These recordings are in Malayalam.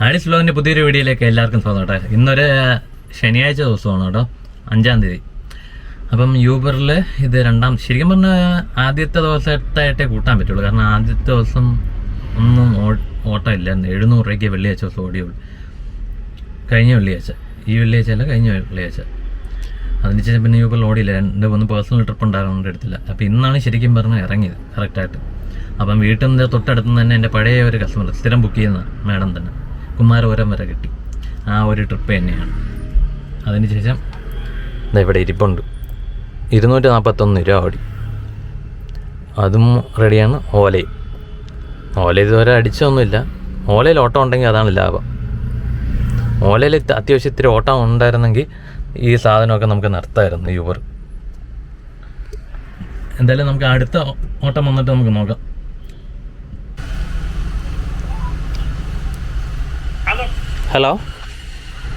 ആഡിസ് വ്ലോഗിൻ്റെ പുതിയൊരു വീഡിയോയിലേക്ക് എല്ലാവർക്കും സ്വാഗതം കേട്ടോ. ഇന്നൊരു ശനിയാഴ്ച ദിവസമാണ് കേട്ടോ, 5-ാം തീയതി. അപ്പം യൂബറിൽ ഇത് ശരിക്കും പറഞ്ഞാൽ ആദ്യത്തെ ദിവസമായിട്ടേ കൂട്ടാൻ പറ്റുള്ളൂ. കാരണം ആദ്യത്തെ ദിവസം ഒന്നും ഓട്ടം ഇല്ലായിരുന്നു. 700 രൂപയ്ക്ക് വെള്ളിയാഴ്ച ദിവസം ഓടിയുള്ളൂ. കഴിഞ്ഞ വെള്ളിയാഴ്ച, ഈ വെള്ളിയാഴ്ച അല്ല, കഴിഞ്ഞ വെള്ളിയാഴ്ച. അതിന് ശേഷം പിന്നെ യൂബറിൽ ഓടിയില്ല. ഒന്ന് പേഴ്സണൽ ട്രിപ്പ് ഉണ്ടാകുന്നതുകൊണ്ട് എടുത്തില്ല. അപ്പോൾ ഇന്നാണ് ശരിക്കും പറഞ്ഞാൽ ഇറങ്ങിയത് കറക്റ്റായിട്ട്. അപ്പം വീട്ടിൽ നിന്ന് തൊട്ടടുത്ത് തന്നെ എൻ്റെ പഴയ ഒരു കസ്റ്റമർ സ്ഥിരം ബുക്ക് ചെയ്യുന്ന മാഡം തന്നെ കുമാരപുരം വരെ കിട്ടി. ആ ഒരു ട്രിപ്പ് തന്നെയാണ്. അതിനുശേഷം ഇവിടെ ഇരിപ്പുണ്ട്. 241 രൂപ ഓടി. അതും റെഡിയാണ്. ഓല ഇതുവരെ അടിച്ചൊന്നുമില്ല. ഓലയിൽ ഓട്ടം ഉണ്ടെങ്കിൽ അതാണ് ലാഭം. ഓലയിൽ അത്യാവശ്യം ഇത്തിരി ഓട്ടം ഉണ്ടായിരുന്നെങ്കിൽ ഈ സാധനമൊക്കെ നമുക്ക് നിർത്താമായിരുന്നു യൂബർ. എന്തായാലും നമുക്ക് അടുത്ത ഓട്ടം വന്നിട്ട് നമുക്ക് നോക്കാം. Hello?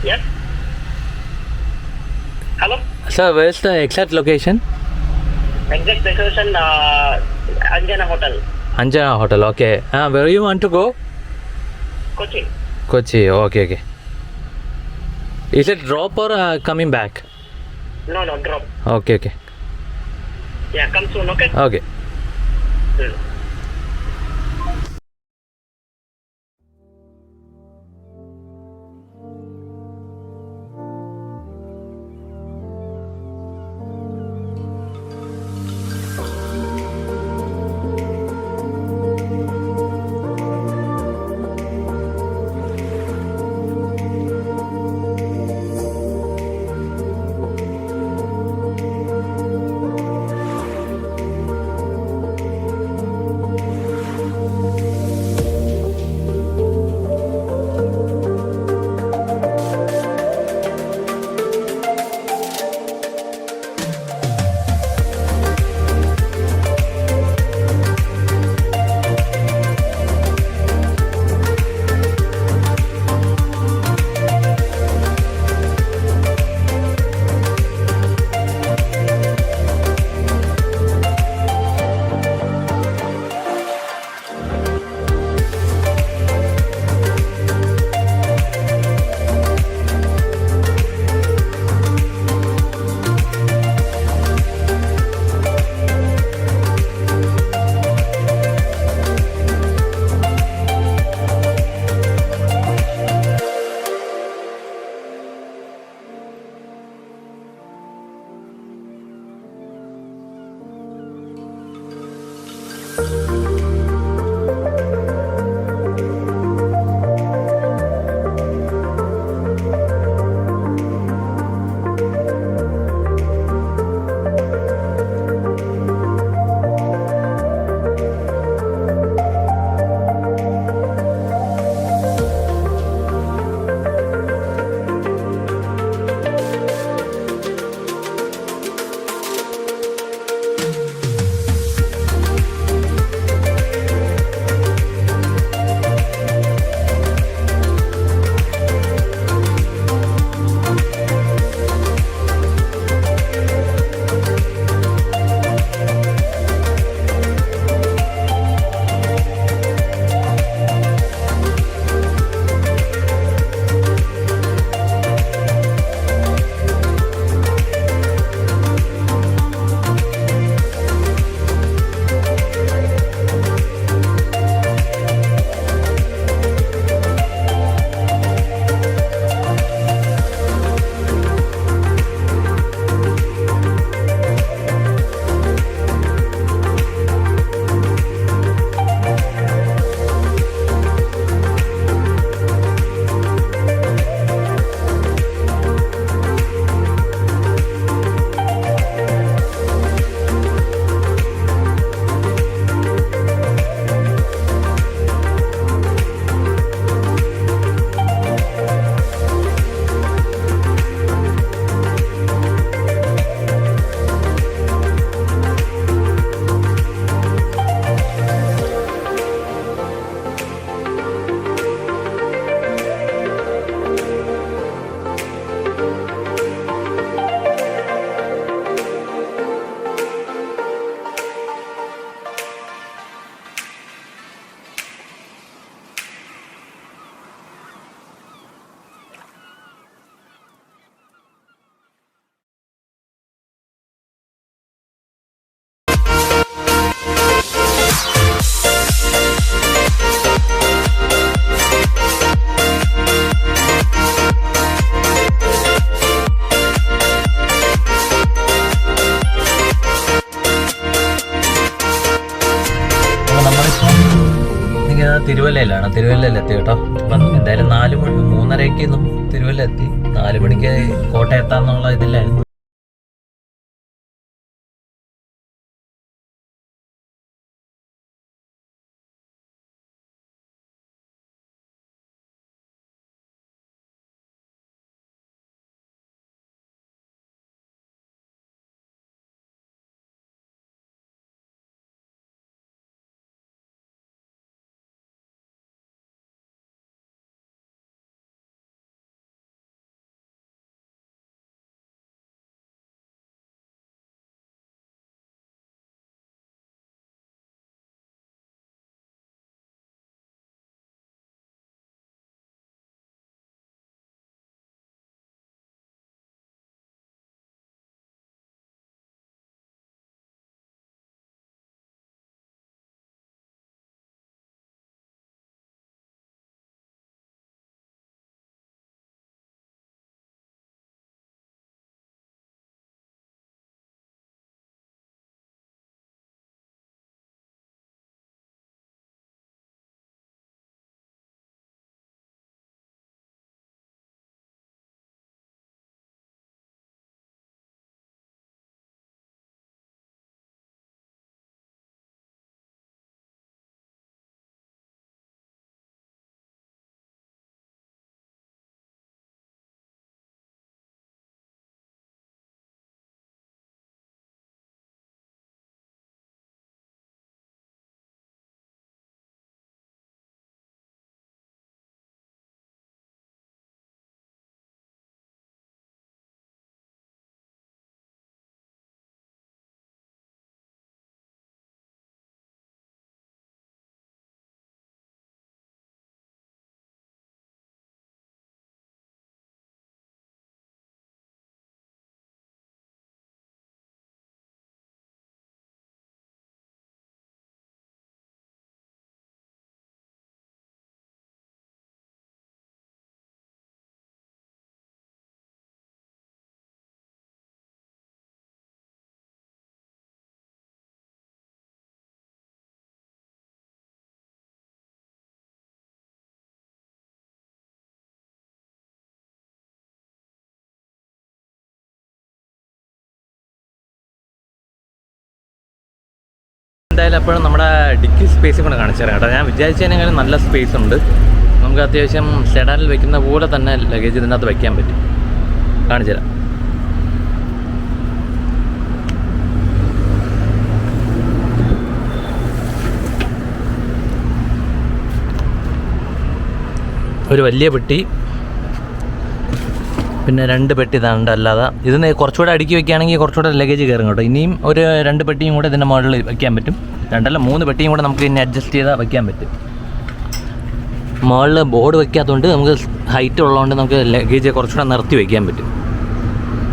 Yes. Hello? Sir, where's the exact location? Exact location, Anjana Hotel. Anjana Hotel, okay. Where you want to go? Kochi. Kochi, okay. Is it drop or coming back? No, drop. Okay. Yeah, come soon, okay? Okay. തിരുവല്ലയിലാണ്. തിരുവല്ലയിലെത്തി കേട്ടോ. അപ്പം എന്തായാലും 4 മണി 3:30 തിരുവല്ല എത്തി. 4 മണിക്ക് കോട്ടയം എത്താന്നുള്ള ഇതിലായിരുന്നു. എന്തായാലും അപ്പോഴും നമ്മുടെ ഡിക്കി സ്പേസും കൂടെ കാണിച്ചു തരാം കേട്ടോ. ഞാൻ വിചാരിച്ചതിനേക്കാളും നല്ല സ്പേസ് ഉണ്ട്. നമുക്ക് അത്യാവശ്യം സെഡാനിൽ വെക്കുന്ന പോലെ തന്നെ ലഗേജ് ഇതിനകത്ത് വയ്ക്കാൻ പറ്റും. കാണിച്ചു തരാം. ഒരു വലിയ പെട്ടി, പിന്നെ 2 പെട്ടി ഇതാണ്ട്. അല്ലാതെ ഇതിന് കുറച്ചുകൂടെ അടുക്കി വെക്കുകയാണെങ്കിൽ കുറച്ചുകൂടെ ലഗേജ് കയറും കേട്ടോ. ഇനിയും ഒരു 2 പെട്ടിയും കൂടെ ഇതിൻ്റെ മുകളിൽ വയ്ക്കാൻ പറ്റും. 3 പെട്ടിയും കൂടെ നമുക്ക് ഇനി അഡ്ജസ്റ്റ് ചെയ്താൽ വയ്ക്കാൻ പറ്റും. മുകളിൽ ബോർഡ് വയ്ക്കാത്തതുകൊണ്ട് നമുക്ക് ഹൈറ്റ് ഉള്ളതുകൊണ്ട് നമുക്ക് ലഗേജ് കുറച്ചുകൂടെ നിർത്തി വയ്ക്കാൻ പറ്റും.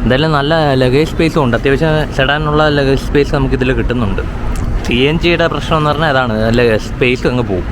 എന്തായാലും നല്ല ലഗേജ് സ്പേസും ഉണ്ട്. അത്യാവശ്യം സെഡാനുള്ള ലഗേജ് സ്പേസ് നമുക്കിതിൽ കിട്ടുന്നുണ്ട്. CNGയുടെ പ്രശ്നം എന്ന് പറഞ്ഞാൽ അതാണ്, നല്ല സ്പേസ് അങ്ങ് പോകും.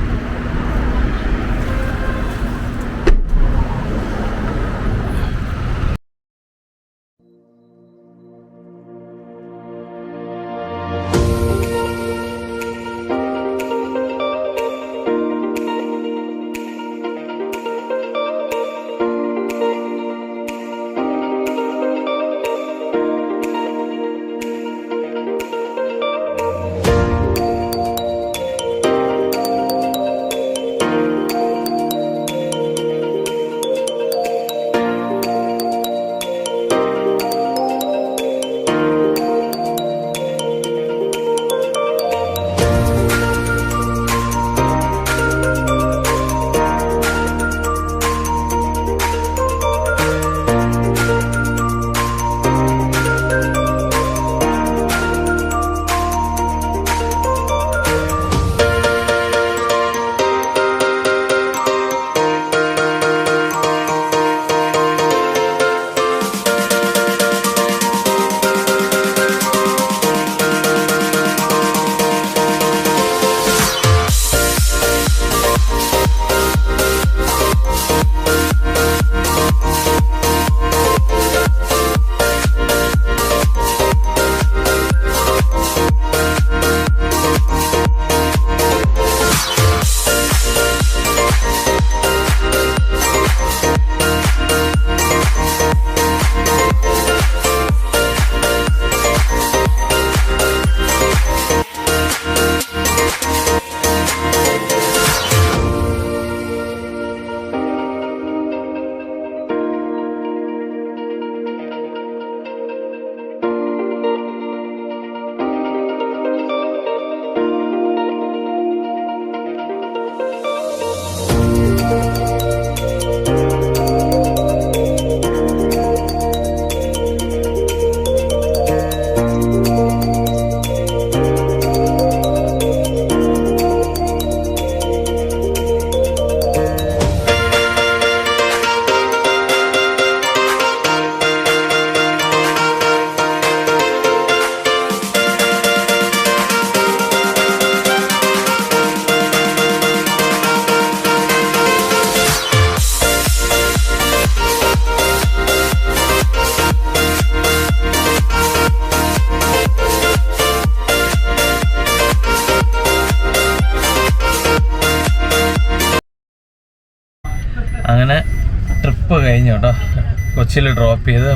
കൊച്ചിയിൽ ഡ്രോപ്പ് ചെയ്ത്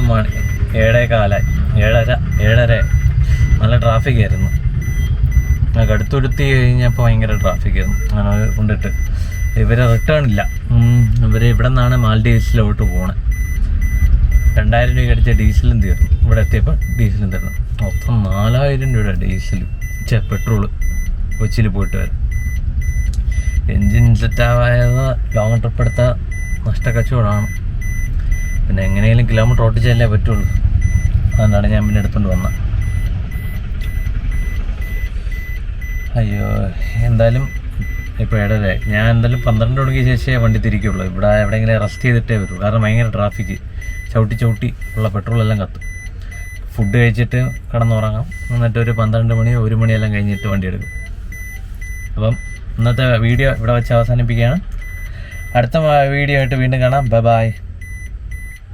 7:15 7:30 നല്ല ട്രാഫിക് ആയിരുന്നു. കടുത്തുരുത്തി കഴിഞ്ഞപ്പോൾ ഭയങ്കര ട്രാഫിക് ആയിരുന്നു. അങ്ങനെ കൊണ്ടിട്ട് ഇവരെ റിട്ടേൺ ഇല്ല. ഇവർ ഇവിടെ നിന്നാണ് മാൽഡീവ്സിലോട്ട് പോണേ. 2000 രൂപ അടിച്ച ഡീസലും തീർന്നു. ഇവിടെ എത്തിയപ്പോൾ ഡീസലും തീർന്നു. മൊത്തം 4000 രൂപയുടെ ഡീസൽ പെട്രോള് കൊച്ചിയിൽ പോയിട്ട് വരും. എൻജിൻ സെറ്റാവായത് ലോങ് ട്രിപ്പ് എടുത്ത നഷ്ടക്കച്ചവടമാണ്. പിന്നെ എങ്ങനെയെങ്കിലും കിലോമീറ്റർ ഓട്ടിച്ചല്ലേ പറ്റുള്ളൂ. അതുകൊണ്ടാണ് ഞാൻ പിന്നെ എടുത്തുകൊണ്ട് വന്നത്. അയ്യോ, എന്തായാലും ഇപ്പോൾ 7:30 ഞാൻ എന്തായാലും 12 മണിക്ക് ശേഷമേ വണ്ടി തിരിക്കുള്ളൂ. ഇവിടെ എവിടെയെങ്കിലും റെസ്റ്റ് ചെയ്തിട്ടേ വരുള്ളൂ. കാരണം ഭയങ്കര ട്രാഫിക്ക്, ചവിട്ടി ഉള്ള പെട്രോളെല്ലാം കത്തും. ഫുഡ് കഴിച്ചിട്ട് കിടന്നുറങ്ങാം. എന്നിട്ട് ഒരു 12 മണി 1 മണിയെല്ലാം കഴിഞ്ഞിട്ട് വണ്ടി എടുക്കും. അപ്പം ഇന്നത്തെ വീഡിയോ ഇവിടെ വെച്ച് അവസാനിപ്പിക്കുകയാണ്. അടുത്ത വീഡിയോ ആയിട്ട് വീണ്ടും കാണാം. ബൈ.